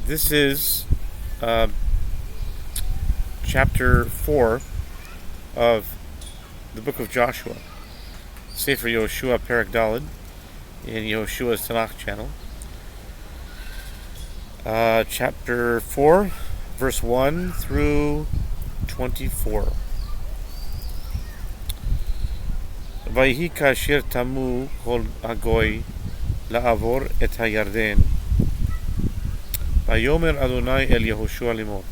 This is chapter 4 of the book of Joshua, Sofer Yehoshua Perek Daled, in Yehoshua's Tanakh channel. Chapter 4, verse 1 through 24. ויהי כאשר תמו כל הגוי לעבור את הירדן, ויאמר אדוני אל יהושע לאמור.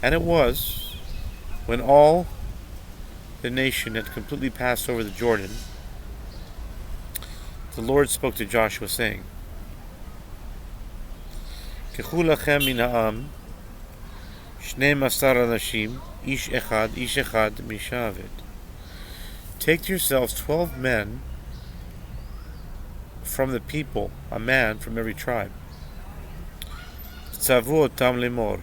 And it was, when all the nation had completely passed over the Jordan, the Lord spoke to Joshua, saying, קחו לכם מן העם 12 אנשים, איש אחד משבט. Take to yourselves 12 men from the people, a man from every tribe. צוו אותם לאמור,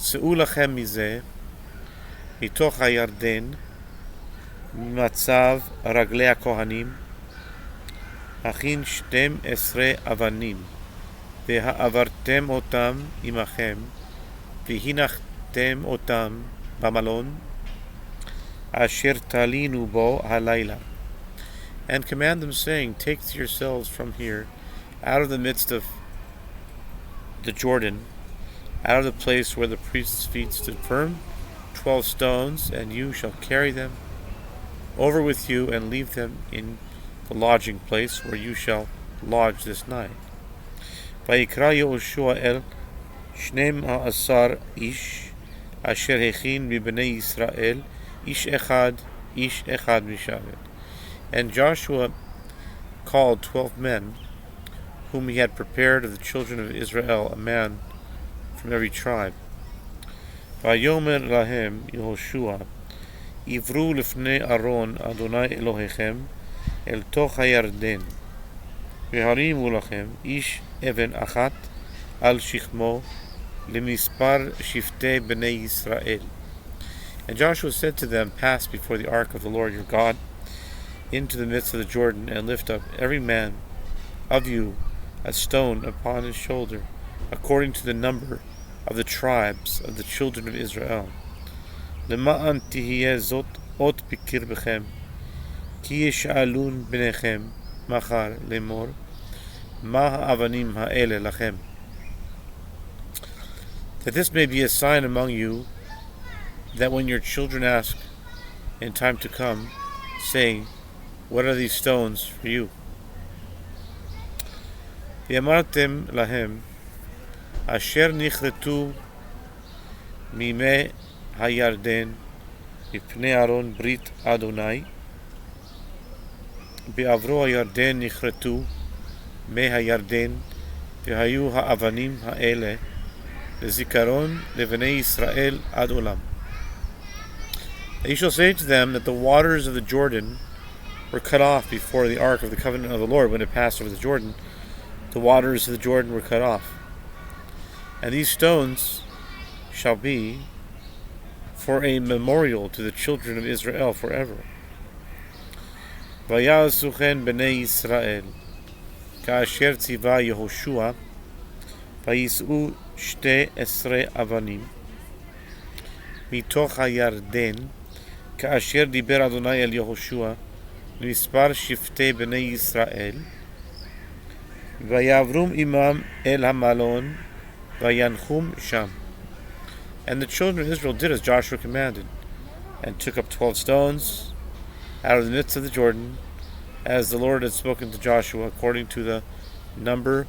שאו לכם מזה, מתוך הירדן, ממצב רגלי הכהנים, הכין 12 אבנים, והעברתם אותם עמכם, והנחתם אותם במלון, אשר תלינו בו הלילה. And command them, saying, take to yourselves from here, out of the midst of the Jordan, out of the place where the priest's feet stood firm, 12 stones, and you shall carry them over with you and leave them in the lodging place where you shall lodge this night. ויקרא יהושע אל 12 איש אשר הכין מבני ישראל איש אחד משבט. And Joshua called 12 men whom he had prepared of the children of Israel, a man from every tribe. ויאמר להם יהושע, עברו לפני ארון אדוני אלוהיכם אל תוך הירדן, והרימו לכם איש אבן אחת על שכמו למספר שבטי בני ישראל. And Joshua said to them, pass before the ark of the Lord your God into the midst of the Jordan, and lift up every man of you a stone upon his shoulder, according to the number of the tribes of the children of Israel. למען תהיה זאת אות בקרבכם, כי ישאלון בניכם מחר לאמור, מה האבנים האלה לכם? That this may be a sign among you, that when your children ask in time to come, saying, what are these stones for you? ואמרתם להם, אשר נכרתו מימי הירדן מפני ארון ברית אדוני, בעברו הירדן נכרתו מי הירדן, והיו האבנים האלה לזיכרון לבני ישראל עד עולם. You shall say to them that the waters of the Jordan were cut off before the ark of the covenant of the Lord when it passed over the Jordan. The waters of the Jordan were cut off. And these stones shall be for a memorial to the children of Israel forever. ויעשו כן בני ישראל, כאשר ציווה יהושע, ויישאו 12 אבנים, מתוך הירדן, כאשר דיבר אדוני אל יהושע, למספר שבטי בני ישראל, ויעברום עמם אל המלון, וינחום שם. And the children of Israel did as Joshua commanded, and took up 12 stones out of the midst of the Jordan, as the Lord had spoken to Joshua, according to the number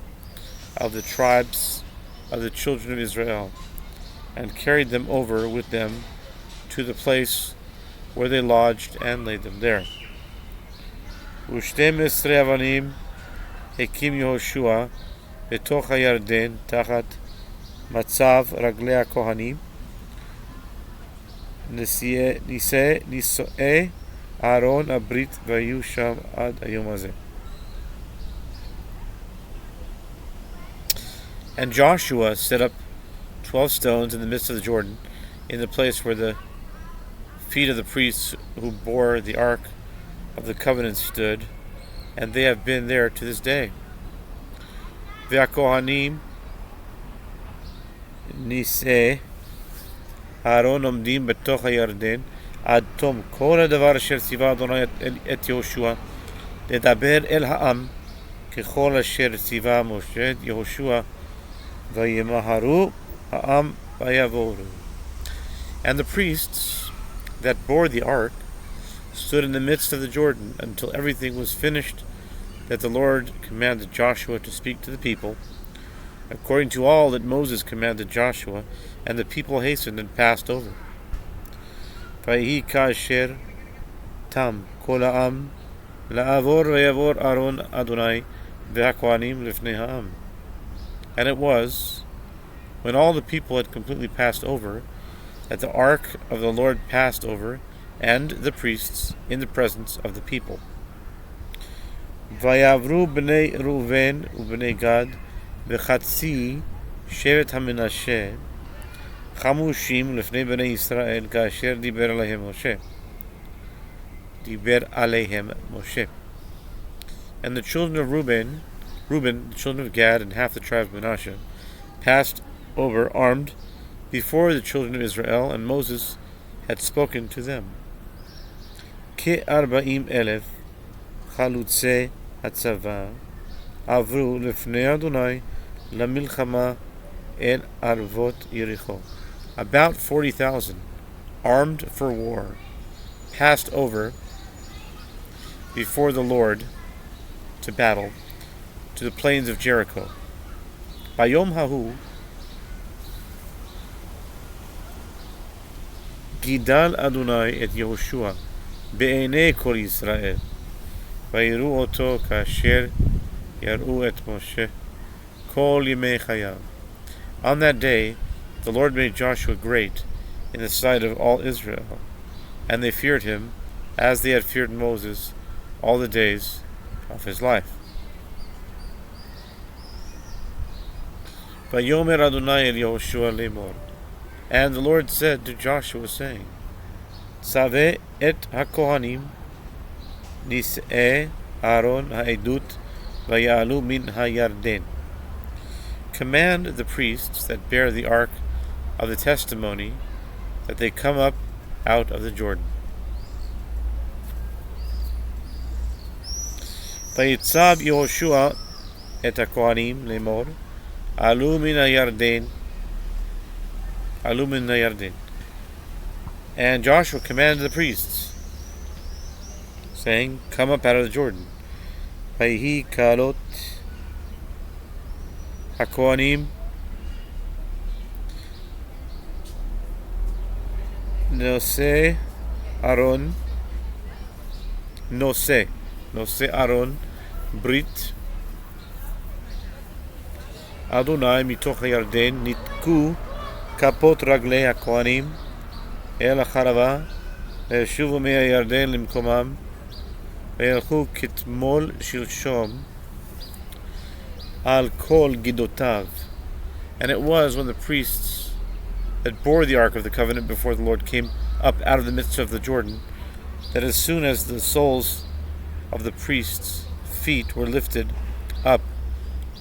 of the tribes of the children of Israel, and carried them over with them to the place where they lodged, and laid them there. ושתים עשרה אבנים הקים יהושע בתוך הירדן תחת מצב רגלי הכהנים, נישואי אהרון הברית, והיו שם עד היום הזה. And Joshua set up 12 stones in the midst of the Jordan, in the place where the feet of the priests who bore the ark of the covenant stood, and they have been there to this day. והכהנים נישאי אהרון עומדים בתוך הירדן עד תום כל הדבר אשר ציווה אדוני את יהושע לדבר אל העם ככל אשר ציווה משה את יהושע וימהרו העם ויבואו. And the priests that bore the ark stood in the midst of the Jordan until everything was finished that the Lord commanded Joshua to speak to the people, according to all that Moses commanded Joshua, and the people hastened and passed over. ויהי כאשר תם כל העם לעבור ויעבור אהרון אדוני והכהנים לפני העם. And it was, when all the people had completely passed over, that the ark of the Lord passed over, and the priests in the presence of the people. ויעברו בני ראובן ובני גד וחצי שבט המנשה חמושים לפני בני ישראל כאשר דיבר עליהם משה. And the children of Reuben, the children of Gad, and half the tribe of Manasseh passed over armed before the children of Israel, and Moses had spoken to them. כ-40,000 חלוצי הצבא עברו לפני אדוני למלחמה אל ערבות יריחו. About 40,000 armed for war passed over before the Lord to battle to the plains of Jericho. ביום ההוא גידל אדוני את יהושע בעיני כל ישראל ויראו אותו כאשר יראו את משה כל ימי חייו. On that day the Lord made Joshua great in the sight of all Israel, and they feared him as they had feared Moses all the days of his life. ויאמר אדוני אל יהושע לאמור. And the Lord said to Joshua, saying, צווה את הכהנים נישאי אהרון העדות ויעלו מן הירדן. Command the priests that bear the ark of the testimony that they come up out of the Jordan. ויצב יהושע את הכהנים לאמור עלו מן הירדן. And Joshua commanded the priests, saying, come up out of the Jordan. ויהי כלות הכהנים נושא אהרון ברית אדוני מתוך הירדן ניתקו כפות רגלי הכהנים אל החרבה וישובו מהירדן למקומם וילכו כתמול שלשום על כל גדותיו. And it was when the priests that bore the ark of the covenant before the Lord came up out of the midst of the Jordan that as soon as the soles of the priests' feet were lifted up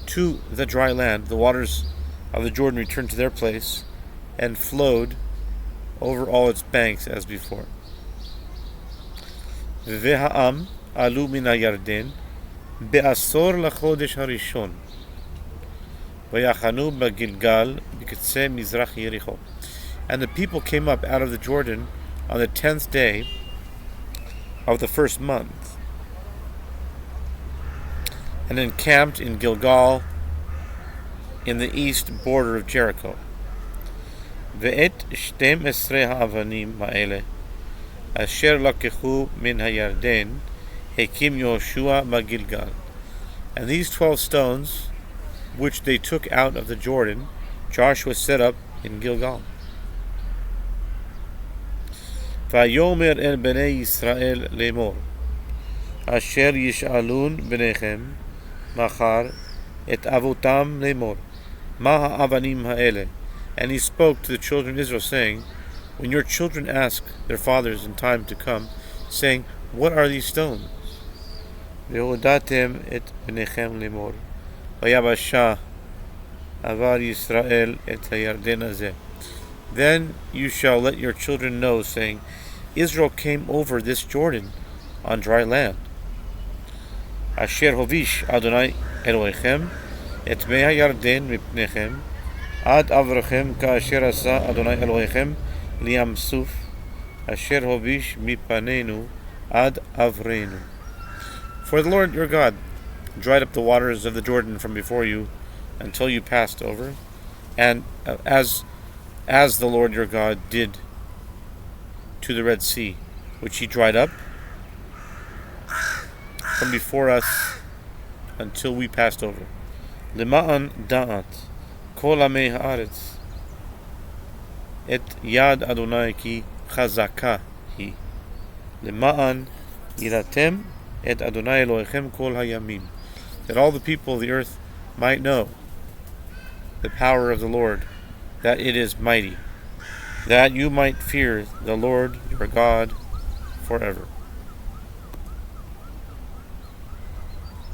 to the dry land, the waters of the Jordan returned to their place and flowed over all its banks as before. והעם עלו מן הירדן בעשור לחודש הראשון ויחנו בגלגל בקצה מזרח יריחו. And the people came up out of the Jordan on the 10th day of the first month and encamped in Gilgal in the east border of Jericho. ואת 12 האבנים האלה אשר לקחו מן הירדן הקים יהושע בגלגל. And these 12 stones which they took out of the Jordan Joshua set up in Gilgal. ויאמר אל בני ישראל לאמור אשר ישאלון בניכם מחר את אבותם לאמור מה האבנים האלה. And he spoke to the children of Israel, saying, when your children ask their fathers in time to come, saying, what are these stones? והודעתם את בניכם לאמור ביבשה Avar Yisrael et hayarden hazeh. Then you shall let your children know, saying, Israel came over this Jordan on dry land. Asher hovish Adonai Elohechem et mei hayarden mipnechem ad avrochem ka'asher asa Adonai Elohechem liam suf asher hovish mipanenu ad avreinu. For the Lord your God dried up the waters of the Jordan from before you until you passed over, and as the Lord your God did to the Red Sea, which he dried up from before us until we passed over. Lema'an da'at kol amei haaretz et yad Adonai ki chazaka hi lema'an yiratem et Adonai Elohechem kol hayamim, that all the people of the earth might know the power of the Lord, that it is mighty, that you might fear the Lord your God forever.